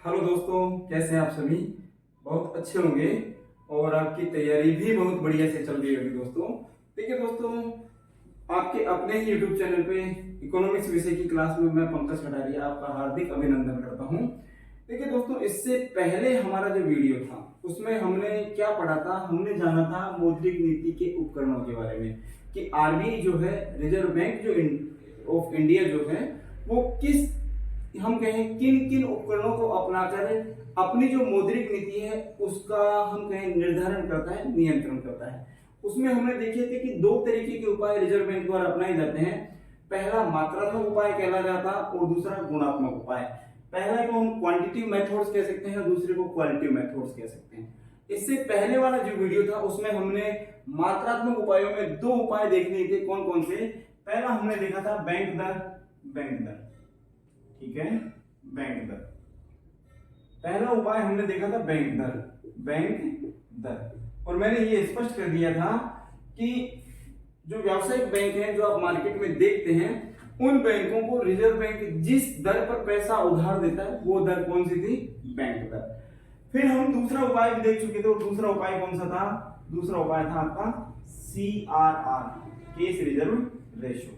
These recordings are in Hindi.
हेलो दोस्तों, कैसे हैं आप सभी। बहुत अच्छे होंगे और आपकी तैयारी भी बहुत बढ़िया से चल रही होगी दोस्तों। देखिए दोस्तों, आपके अपने ही यूट्यूब चैनल पे इकोनॉमिक्स विषय की क्लास में मैं पंकज कटारिया आपका हार्दिक अभिनंदन करता हूं। देखिए दोस्तों, इससे पहले हमारा जो वीडियो था उसमें हमने क्या पढ़ा था, हमने जाना था मौद्रिक नीति के उपकरणों के बारे में कि आरबीआई जो है, रिजर्व बैंक जो ऑफ इंडिया जो है, वो किस हम कहें किन किन उपकरणों को अपनाकर अपनी जो मौद्रिक नीति है उसका हम कहें निर्धारण करता है, नियंत्रण करता है। उसमें हमने देखे थे कि दो तरीके के उपाय रिजर्व बैंक द्वारा अपनाए जाते हैं। पहला मात्रात्मक उपाय कहला जाता और दूसरा गुणात्मक उपाय। पहला को हम क्वांटिटिव मेथड्स कह सकते हैं, दूसरे को क्वालिटेटिव मेथड्स कह सकते हैं। इससे पहले वाला जो वीडियो था उसमें हमने मात्रात्मक उपायों में दो उपाय देखने थे। कौन कौन से? पहला हमने देखा था बैंक दर, ठीक है, बैंक दर। पहला उपाय हमने देखा था बैंक दर। और मैंने ये स्पष्ट कर दिया था कि जो व्यावसायिक बैंक हैं जो आप मार्केट में देखते हैं, उन बैंकों को रिजर्व बैंक जिस दर पर पैसा उधार देता है वो दर कौन सी थी? बैंक दर। फिर हम दूसरा उपाय भी देख चुके थे, और दूसरा उपाय कौन सा था? दूसरा उपाय था आपका CRR, केस रिजर्व रेशो।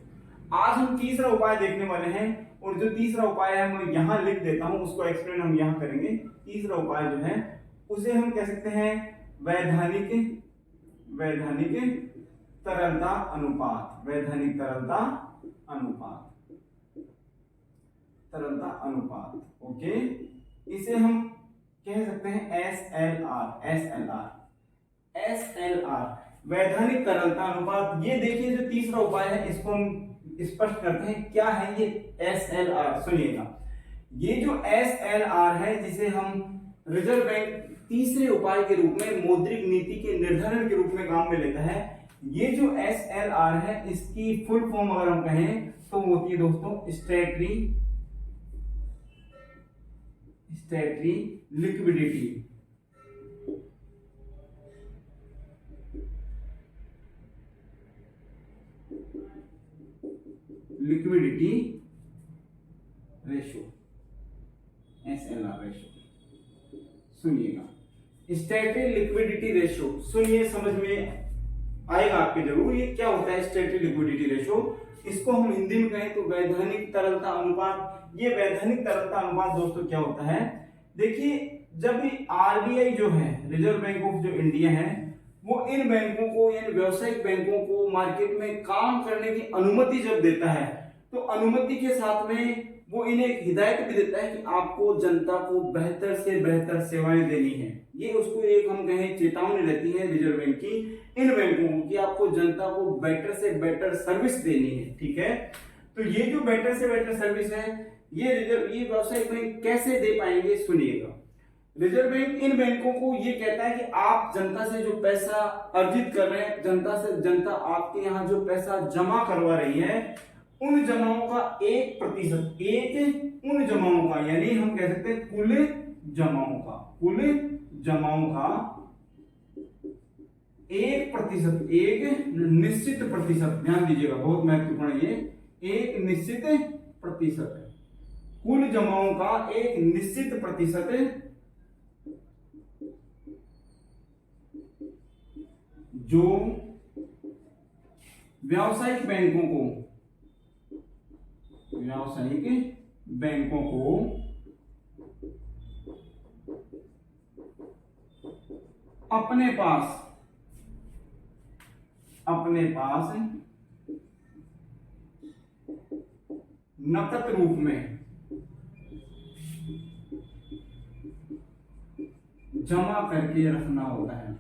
आज हम तीसरा उपाय देखने वाले हैं, और जो तीसरा उपाय है मैं यहां लिख देता हूं, उसको एक्सप्लेन हम यहां करेंगे। तीसरा उपाय जो है उसे हम कह सकते हैं वैधानिक तरलता अनुपात। ओके, इसे हम कह सकते हैं SLR, वैधानिक तरलता अनुपात। ये देखिए जो तीसरा उपाय है इसको हम स्पष्ट करते हैं क्या है ये SLR। सुनिएगा, ये जो SLR है जिसे हम रिजर्व बैंक तीसरे उपाय के रूप में मौद्रिक नीति के निर्धारण के रूप में काम में लेता है, ये जो SLR है इसकी फुल फॉर्म अगर हम कहें तो होती है दोस्तों statutory liquidity ratio, SLR ratio. सुनिएगा, स्टैट्यूटरी लिक्विडिटी रेशो। सुनिए, समझ में आएगा आपके जरूर ये क्या होता है स्टैट्यूटरी लिक्विडिटी रेशो। इसको हम हिंदी में कहें तो वैधानिक तरलता अनुपात। ये वैधानिक तरलता अनुपात दोस्तों क्या होता है? देखिए, जब भी आरबीआई जो है, रिजर्व बैंक ऑफ जो इंडिया है, वो इन बैंकों को यानी व्यावसायिक बैंकों को मार्केट में काम करने की अनुमति जब देता है, तो अनुमति के साथ में वो इन्हें एक हिदायत भी देता है कि आपको जनता को बेहतर से बेहतर सेवाएं देनी है। ये उसको एक हम कहें चेतावनी रहती है रिजर्व बैंक की इन बैंकों को कि आपको जनता को बेटर से बेटर सर्विस देनी है, ठीक है। तो ये जो बेटर से बेटर सर्विस है ये व्यावसायिक बैंक कैसे दे पाएंगे? सुनिएगा, रिजर्व बैंक इन बैंकों को ये कहता है कि आप जनता से जो पैसा अर्जित कर रहे हैं, जनता आपके यहाँ जो पैसा जमा करवा रही है, उन जमाओं का 1%, उन जमाओं का यानी हम कह सकते हैं कुल जमाओं का 1%, एक निश्चित प्रतिशत। ध्यान दीजिएगा, बहुत महत्वपूर्ण, ये एक निश्चित प्रतिशत है। कुल जमाओं का एक निश्चित प्रतिशत जो व्यावसायिक बैंकों को अपने पास नकद रूप में जमा करके रखना होता है,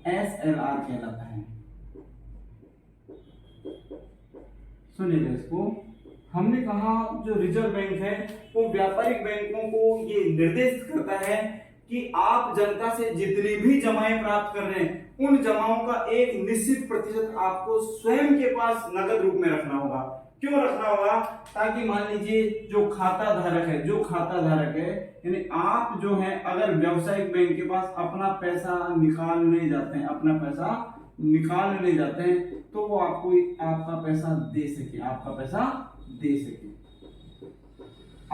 SLR कहलाता है। सुनिएगा इसको, हमने कहा जो रिजर्व बैंक है वो व्यापारिक बैंकों को ये निर्देशित करता है कि आप जनता से जितनी भी जमाएं प्राप्त कर रहे हैं उन जमाओं का एक निश्चित प्रतिशत आपको स्वयं के पास नकद रूप में रखना होगा। क्यों रखना होगा? ताकि मान लीजिए जो खाता धारक है यानी आप जो है अगर व्यावसायिक बैंक के पास अपना पैसा निकालने जाते हैं तो वो आपको आपका पैसा दे सके,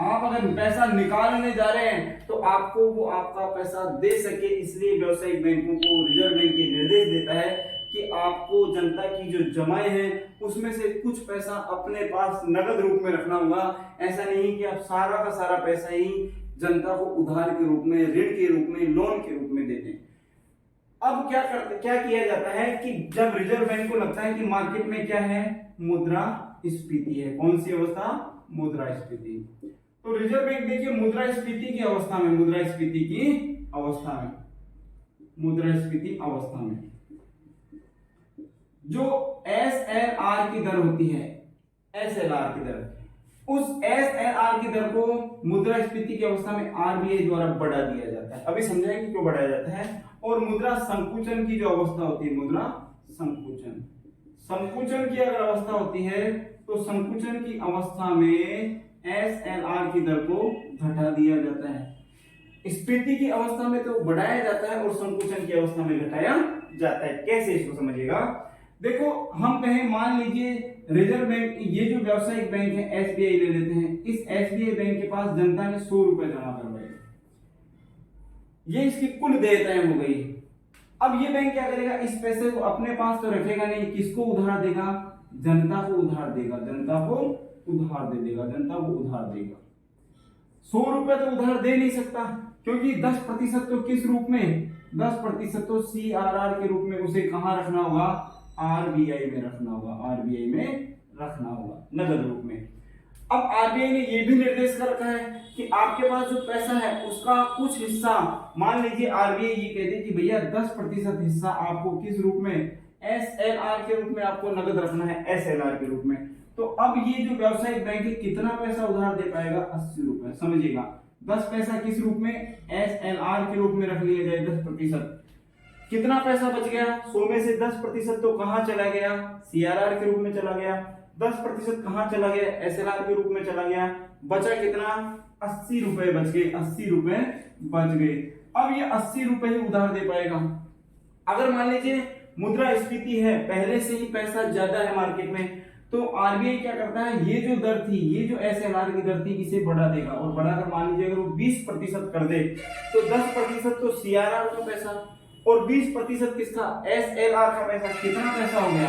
आप अगर पैसा निकालने जा रहे हैं तो आपको वो आपका पैसा दे सके, इसलिए व्यावसायिक बैंकों को रिजर्व बैंक ये निर्देश देता है कि आपको जनता की जो जमाएं हैं उसमें से कुछ पैसा अपने पास नगद रूप में रखना होगा। ऐसा नहीं कि आप सारा का सारा पैसा ही जनता को उधार के रूप में, ऋण के रूप में, लोन के रूप में देते हैं। अब क्या किया जाता है कि जब रिजर्व बैंक को लगता है कि मार्केट में क्या है, मुद्रास्फीति है। कौन सी अवस्था? मुद्रास्फीति। तो रिजर्व बैंक देखिए मुद्रास्फीति की अवस्था में जो SLR की दर होती है, उस SLR की दर को मुद्रास्फीति की अवस्था में RBI द्वारा बढ़ा दिया जाता है। अभी समझाएंगे क्यों बढ़ाया जाता है। और मुद्रा संकुचन की जो अवस्था होती है, मुद्रा संकुचन की अगर अवस्था होती है तो संकुचन की अवस्था में SLR की दर को घटा दिया जाता है। स्फीति की अवस्था में तो बढ़ाया जाता है और संकुचन की अवस्था में घटाया जाता है। कैसे, इसको समझिएगा। देखो हम कहें, मान लीजिए रिजर्व बैंक, ये जो व्यावसायिक बैंक है SBI ले लेते हैं, इस SBI बैंक के पास जनता ने 100 रुपए जमा करवाए, ये इसकी कुल देयताएं हो गई। अब ये बैंक क्या करेगा, इस पैसे को अपने पास तो रखेगा नहीं, किसको उधार देगा? जनता को उधार देगा, जनता को उधार 100 रुपए तो उधार दे नहीं सकता, क्योंकि 10% तो किस रूप में, 10% तो CRR के रूप में उसे कहां रखना होगा? RBI में रखना होगा, नगद रूप में। अब RBI ने ये भी निर्देश कर रखा है कि आपके पास जो पैसा है उसका कुछ हिस्सा, मान लीजिए RBI ये कह दे कि भैया 10% हिस्सा आपको किस रूप में, SLR के रूप में आपको नगद रखना है, SLR के रूप में। तो अब ये जो व्यावसायिक बैंक है कितना पैसा उधार दे पाएगा? 80 रुपए। समझिएगा, 10 पैसा किस रूप में, SLR के रूप में रख लिया जाए 10%। कितना पैसा बच गया? 100 में से 10% तो कहां चला गया? CRR के रूप में चला गया। 10% कहां चला गया? SLR के रूप में चला गया। बचा कितना? 80 रुपए बच गए, 80 रुपए बच गए। अब ये 80 रुपए ही उधार दे पाएगा। अगर मान लीजिए मुद्रास्फीति है, पहले से ही पैसा ज्यादा है मार्केट में, तो RBI क्या करता है, ये जो दर थी, ये जो SLR की दर थी, इसे बढ़ा देगा। और बढ़ाकर मान लीजिए अगर वो 20% कर दे तो 10% तो CRR का पैसा और 20% किसका, SLR का पैसा। कितना पैसा हो गया?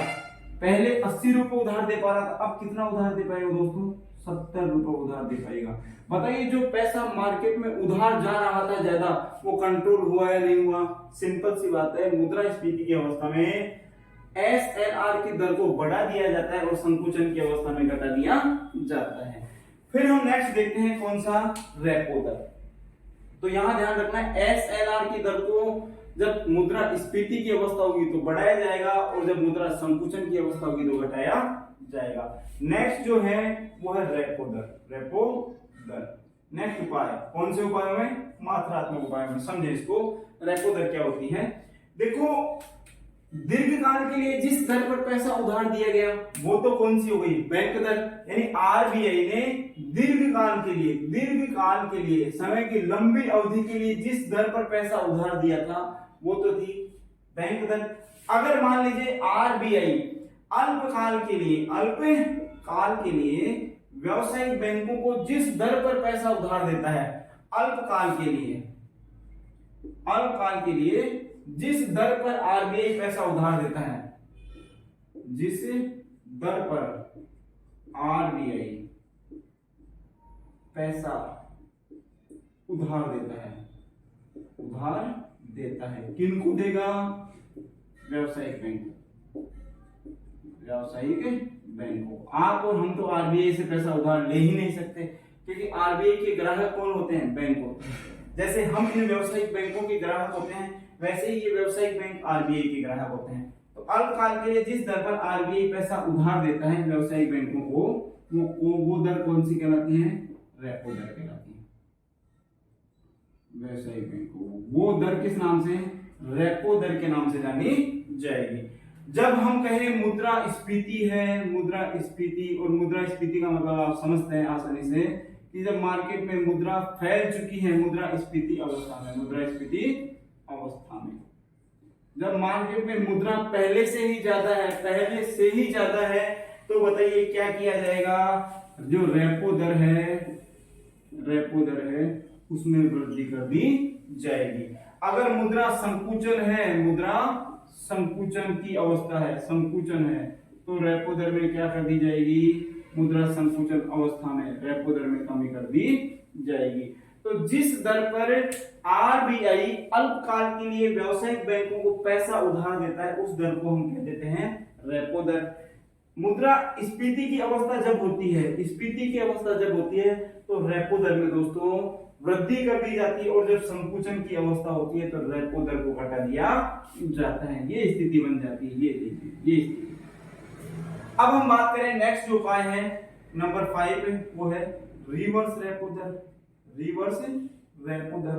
पहले 80 रुपए उधार दे पा रहा था, अब कितना उधार दे पाएगा दोस्तों? 70 रुपए उधार दे पाएगा। बताइए जो पैसा मार्केट में उधार जा रहा था ज्यादा, वो कंट्रोल हुआ या नहीं हुआ? सिंपल सी बात है, मुद्रास्फीति की अवस्था में SLR की दर को बढ़ा दिया जाता है और संकुचन की अवस्था में घटा दिया जाता है। फिर हम नेक्स्ट देखते हैं कौन सा, रेपो दर। तो यहां ध्यान रखना है, SLR की दर को जब मुद्रास्फीति की अवस्था होगी तो बढ़ाया जाएगा और जब मुद्रा संकुचन की अवस्था होगी तो घटाया जाएगा। नेक्स्ट जो है वो है रेपो दर। नेक्स्ट उपाय, कौन से उपायों में? मात्रात्मक उपायों में। समझे इसको, रेपो दर क्या होती है। देखो दीर्घकाल के लिए जिस दर पर पैसा उधार दिया गया वो तो कौन सी हो गई? बैंक दर। यानी RBI ने दीर्घकाल के लिए समय की लंबी अवधि के लिए जिस दर पर पैसा उधार दिया था वो तो थी बैंक दर। अगर मान लीजिए RBI अल्पकाल के लिए व्यावसायिक बैंकों को जिस दर पर पैसा उधार देता है, अल्पकाल के लिए जिस दर पर RBI पैसा उधार देता है, जिस दर पर RBI पैसा उधार देता है, किनको देगा? व्यावसायिक बैंकों। आप और हम तो RBI से पैसा उधार ले ही नहीं सकते, क्योंकि RBI के ग्राहक कौन होते हैं? बैंक होते हैं। जैसे हम इन व्यावसायिक बैंकों के ग्राहक होते हैं, वैसे ही ये व्यावसायिक बैंक RBI के ग्राहक होते हैं। तो अल्पकाल के लिए जिस दर पर RBI पैसा उधार देता है व्यावसायिक बैंकों को, वो दर कौन सी कहलाती है? रेपो दर कहलाती है। व्यावसायिक बैंकों वो दर किस नाम से? रेपो दर के नाम से जानी जाएगी। जब हम कहें मुद्रास्फीति है, मुद्रास्फीति, और मुद्रास्फीति का मतलब आप समझते हैं आसानी से कि जब मार्केट में मुद्रा फैल चुकी है, मुद्रास्फीति अवस्था में, मुद्रास्फीति अवस्था में जब मार्केट में मुद्रा पहले से ही ज्यादा है, पहले से ही ज्यादा है, तो बताइए क्या किया जाएगा? जो रेपो दर है, रेपो दर है, उसमें वृद्धि कर दी जाएगी। अगर मुद्रा संकुचन है, मुद्रा संकुचन की अवस्था है, संकुचन है, तो रेपो दर में क्या कर दी जाएगी? मुद्रा संकुचन अवस्था में रेपो दर में कमी कर दी जाएगी। तो जिस दर पर आरबीआई अल्पकाल के लिए व्यावसायिक बैंकों को पैसा उधार देता है, उस दर को हम कह देते हैं रेपो दर। मुद्रा स्फीति की अवस्था जब होती है, स्फीति की अवस्था जब होती है, तो रेपो दर में दोस्तों वृद्धि कर दी जाती है, और जब संकुचन की अवस्था होती है तो रेपो दर को घटा दिया जाता है। ये स्थिति बन जाती है, ये स्थिति। अब हम बात करें नेक्स्ट जो उपाय है नंबर 5, वो है रिवर्स रेपो दर। रिवर्स रेपो दर,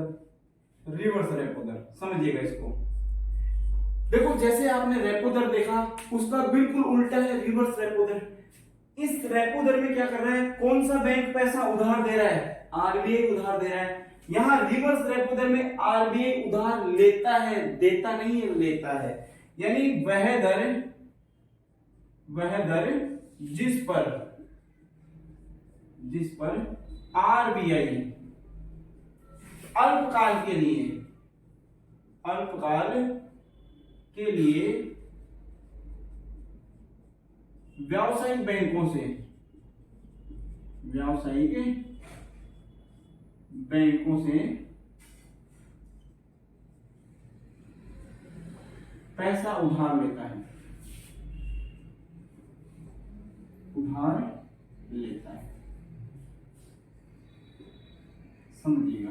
रिवर्स रेपो दर, समझिएगा इसको। देखो जैसे आपने रेपो दर देखा, उसका बिल्कुल उल्टा है रिवर्स रेपो दर। इस रेपो दर में क्या कर रहा है? कौन सा बैंक पैसा उधार दे रहा है? आरबीआई उधार दे रहा है। यहां रिवर्स रेपो दर में आरबीआई उधार लेता है, देता नहीं है, लेता है। यानी वह दर जिस पर आरबीआई अल्पकाल के लिए व्यावसायिक बैंकों से पैसा उधार लेता है, समझिएगा।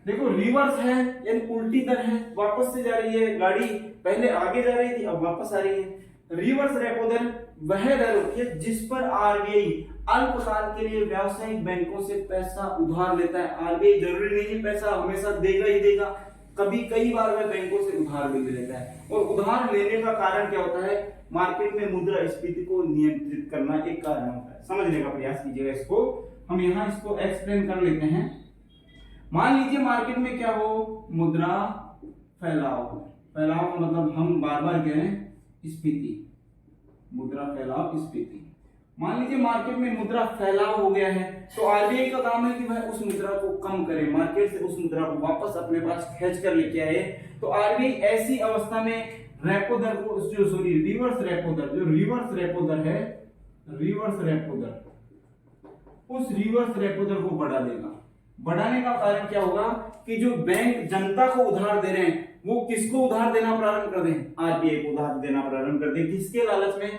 देखो रिवर्स है यानी उल्टी दर है, वापस से जा रही है गाड़ी, पहले आगे जा रही थी अब वापस आ रही है। रिवर्स रेपो दर वह दर होती है जिस पर आरबीआई अल्पकाल के लिए व्यावसायिक बैंकों से पैसा उधार लेता है। आरबीआई जरूरी नहीं है पैसा हमेशा देगा ही देगा, कभी कई बार वह बैंकों से उधार भी ले लेता है। और उधार लेने का कारण क्या होता है? मार्केट में मुद्रास्फीति को नियंत्रित करना एक कारण होता है। समझने का प्रयास कीजिएगा इसको। हम यहाँ इसको एक्सप्लेन कर लेते हैं। मान लीजिए मार्केट में क्या हो? मुद्रा फैलाव का मतलब हम बार बार कह रहे हैं स्फीति, मुद्रा फैलाव स्फीति। मान लीजिए मार्केट में मुद्रा फैलाव हो गया है, तो आरबीआई का काम है कि वह उस मुद्रा को कम करे, मार्केट से उस मुद्रा को वापस अपने पास खींच कर लेके आए। तो आरबीआई ऐसी अवस्था में रेपो दर को रिवर्स रेपो दर, जो रिवर्स रेपो दर है, रिवर्स रेपो दर, उस रिवर्स रेपो दर को बढ़ा देगा। बढ़ाने का कारण क्या होगा कि जो बैंक जनता को उधार दे रहे हैं वो किसको उधार देना प्रारंभ कर दें? आरबीआई को उधार देना प्रारंभ कर दें। किसके लालच में?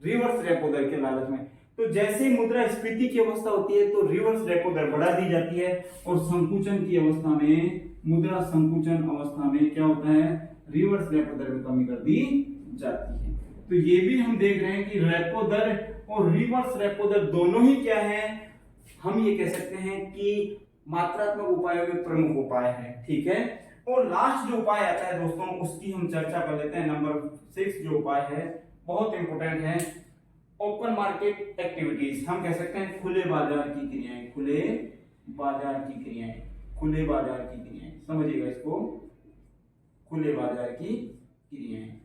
रिवर्स रेपो दर के लालच में। तो जैसे मुद्रास्फीति की अवस्था होती है तो रिवर्स रेपो दर बढ़ा दी जाती है, और संकुचन की अवस्था में, मुद्रा संकुचन अवस्था में क्या होता है? रिवर्स रेपो दर में कमी कर दी जाती है। तो ये भी हम देख रहे हैं कि रेपो दर और रिवर्स रेपो दर दोनों ही क्या है? हम ये कह सकते हैं कि मात्रात्मक उपायों में प्रमुख उपाय है। ठीक है। और लास्ट जो उपाय आता है दोस्तों, उसकी हम चर्चा कर लेते हैं। नंबर 6 जो उपाय है बहुत इंपॉर्टेंट है, ओपन मार्केट एक्टिविटीज। हम कह सकते हैं खुले बाजार की क्रियाएं, खुले बाजार की क्रियाएं, खुले बाजार की क्रियाएं, समझिएगा इसको, खुले बाजार की क्रियाएं।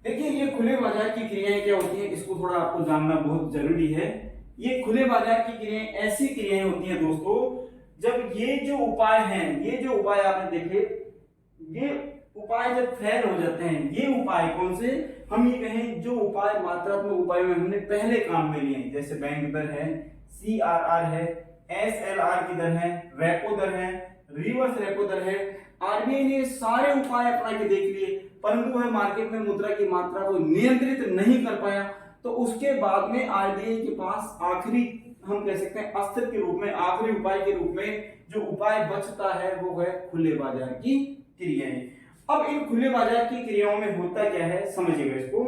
देखिए ये खुले बाजार की क्रियाएं क्या होती हैं, इसको थोड़ा आपको जानना बहुत जरूरी है। ये खुले बाजार की क्रियाएं ऐसी क्रियाएं होती हैं दोस्तों, जब ये जो उपाय हैं, ये जो उपाय आपने देखे, ये उपाय जब फेल हो जाते हैं, ये उपाय कौन से? हम ये कहें जो उपाय मात्रात्मक उपायों में हमने पहले काम में लिए, जैसे बैंक दर है, सीआरआर है, एसएलआर की दर है, रेपो दर है, रिवर्स रेपो दर है। आरबीआई ने सारे उपाय अपना के देख लिए, परंतु वह मार्केट में मुद्रा की मात्रा को नियंत्रित नहीं कर पाया। तो उसके बाद में आरबीआई के पास आखिरी, हम कह सकते हैं अस्त्र के रूप में, आखिरी उपाय के रूप में जो उपाय बचता है वो है खुले बाजार की क्रियाएं। अब इन खुले बाजार की क्रियाओं में होता क्या है, समझिएगा इसको।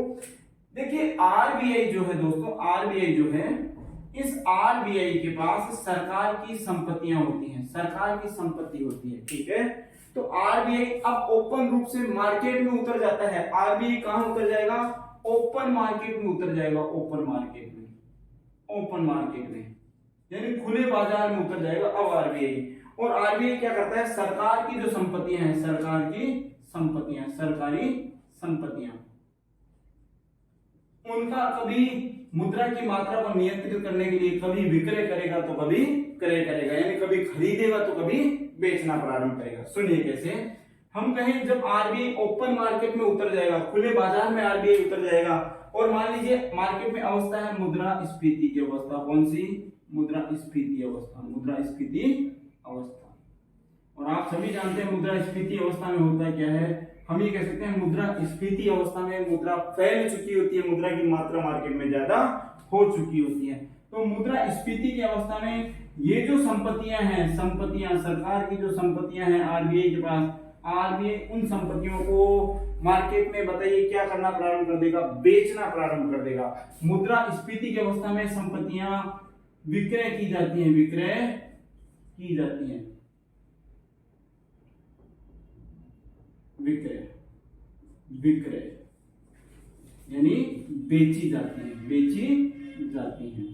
देखिए आरबीआई जो है दोस्तों, आरबीआई जो है, इस आरबीआई के पास सरकार की संपत्तियां होती हैं, सरकार की संपत्ति होती है। ठीक है। तो आरबीआई अब ओपन रूप से मार्केट में उतर जाता है। आरबीआई कहां उतर जाएगा? ओपन मार्केट में उतर जाएगा, ओपन मार्केट में, ओपन मार्केट में यानी खुले बाजार में उतर जाएगा अब आरबीआई। और आरबीआई क्या करता है? सरकार की जो संपत्तियां हैं, सरकार की संपत्तियां, सरकारी संपत्तियां, उनका कभी मुद्रा की मात्रा को नियंत्रित करने के लिए कभी विक्रय करेगा तो कभी क्रय करेगा, यानी कभी खरीदेगा तो कभी बेचना प्रारंभ करेगा। सुनिए कैसे। हम कहें जब आरबीआई ओपन मार्केट में उतर जाएगा, खुले बाजार में आरबीआई उतर जाएगा, और मान लीजिए मार्केट में अवस्था है मुद्रास्फीति की अवस्था। कौन सी? मुद्रास्फीति अवस्था, मुद्रास्फीति अवस्था। और आप सभी जानते हैं मुद्रास्फीति अवस्था में होता क्या है? हम ये कह सकते हैं मुद्रास्फीति अवस्था में मुद्रा फैल चुकी होती है, मुद्रा की मात्रा मार्केट में ज्यादा हो चुकी होती है। तो मुद्रास्फीति की अवस्था में ये जो संपत्तियां हैं, संपत्तियां, सरकार की जो संपत्तियां हैं आरबीआई के पास, आरबीआई उन संपत्तियों को मार्केट में बताइए क्या करना प्रारंभ कर देगा? बेचना प्रारंभ कर देगा। मुद्रास्फीति की अवस्था में संपत्तियां विक्रय की जाती हैं, विक्रय की जाती हैं, विक्रय, विक्रय यानी बेची जाती हैं, बेची जाती हैं।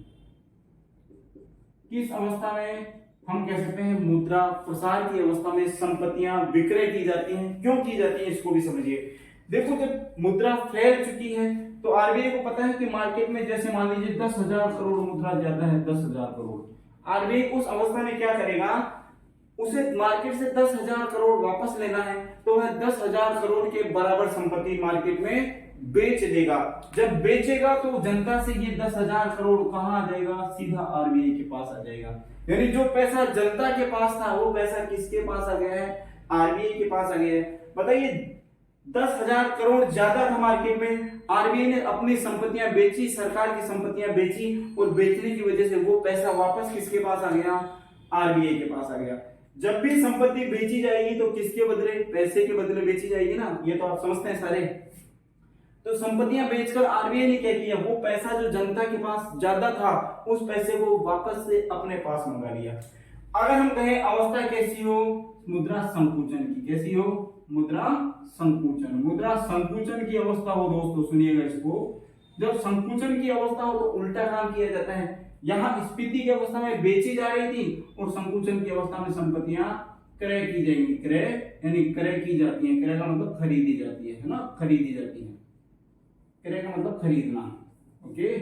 किस अवस्था में? हम कह सकते हैं मुद्रा प्रसार की अवस्था में संपत्तियां विक्रय की जाती हैं। क्यों की जाती हैं इसको भी समझिए। देखो जब मुद्रा फैल चुकी है तो आरबीआई को पता है कि मार्केट में जैसे मान लीजिए 10,000 करोड़ मुद्रा ज्यादा है, 10,000 करोड़, आरबीआई उस अवस्था में क्या करेगा? उसे मार्केट से 10,000 करोड़ वापस लेना है तो वह 10,000 करोड़ के बराबर संपत्ति मार्केट में बेच देगा। जब बेचेगा तो जनता से ये 10,000 करोड़ कहां आ जाएगा? सीधा आरबीआई के पास आ जाएगा। यानी जो पैसा जनता के पास था वो पैसा किसके पास आ गया है? आरबीआई के पास आ गया है। बताइए 10,000 करोड़ ज्यादा था मार्केट में, आरबीआई ने अपनी संपत्तियां बेची, सरकार की संपत्तियां बेची, और बेचने की वजह से वो पैसा वापस किसके पास आ गया? आरबीआई के पास आ गया। जब भी संपत्ति बेची जाएगी तो किसके बदले? पैसे के बदले बेची जाएगी ना, ये तो आप समझते हैं सारे। तो संपत्तियां बेचकर आरबीआई ने क्या किया? वो पैसा जो जनता के पास ज्यादा था उस पैसे को वापस से अपने पास मंगा लिया। अगर हम कहें अवस्था कैसी हो? मुद्रा संकुचन की। कैसी हो? मुद्रा संकुचन। मुद्रा संकुचन की अवस्था हो दोस्तों, सुनिएगा इसको। जब संकुचन की अवस्था हो तो उल्टा काम किया जाता है। यहाँ स्फीति की अवस्था में बेची जा रही थी और संकुचन की अवस्था में संपत्तियां क्रय की जाएंगी। क्रय यानी क्रय की जाती है, क्रय का मतलब खरीदी जाती है ना, खरीदी जाती है। क्रय का मतलब खरीदना। ओके,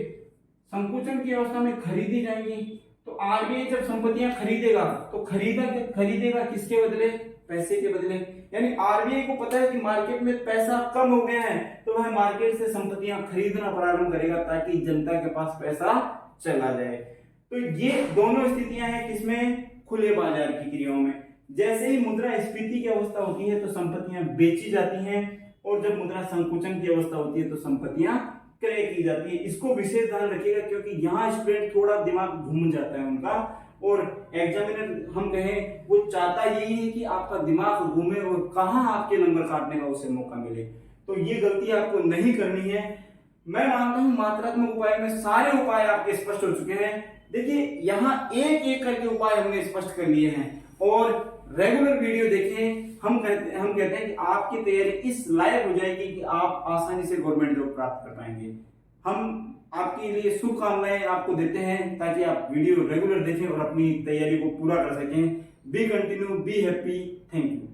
संकुचन की अवस्था में खरीदी जाएंगी। तो आरबीआई जब संपत्तियां खरीदेगा तो खरीदेगा किसके बदले? पैसे के बदले। यानी आरबीआई को पता है कि मार्केट में पैसा कम हो गया है तो वह मार्केट से संपत्तियां खरीदना प्रारंभ करेगा ताकि जनता के पास पैसा चला जाए। तो ये दोनों स्थितियां हैं किसमें? खुले बाजार की क्रियाओं में। जैसे ही मुद्रास्फीति की अवस्था होती है तो संपत्तियां बेची जाती हैं, और जब मुद्रा संकुचन की अवस्था होती है तो संपत्तियां क्रय की जाती है। इसको विशेष ध्यान रखिएगा क्योंकि यहाँ स्टूडेंट थोड़ा दिमाग घूम जाता है उनका, और एग्जामिनर हम कहें वो चाहता यही है कि आपका दिमाग घूमे और कहां आपके नंबर काटने का उसे मौका मिले। तो ये गलती आपको नहीं करनी है। मैं मानता हूं मात्रात्मक उपाय में सारे उपाय आपके स्पष्ट हो चुके हैं। देखिए यहाँ एक एक करके उपाय हमने स्पष्ट कर लिए हैं, और रेगुलर वीडियो देखें। हम कहते हैं कि आपकी तैयारी इस लायक हो जाएगी कि आप आसानी से गवर्नमेंट जॉब प्राप्त कर पाएंगे। हम आपके लिए शुभकामनाएं आपको देते हैं ताकि आप वीडियो रेगुलर देखें और अपनी तैयारी को पूरा कर सकें। B continue, be happy, thank you.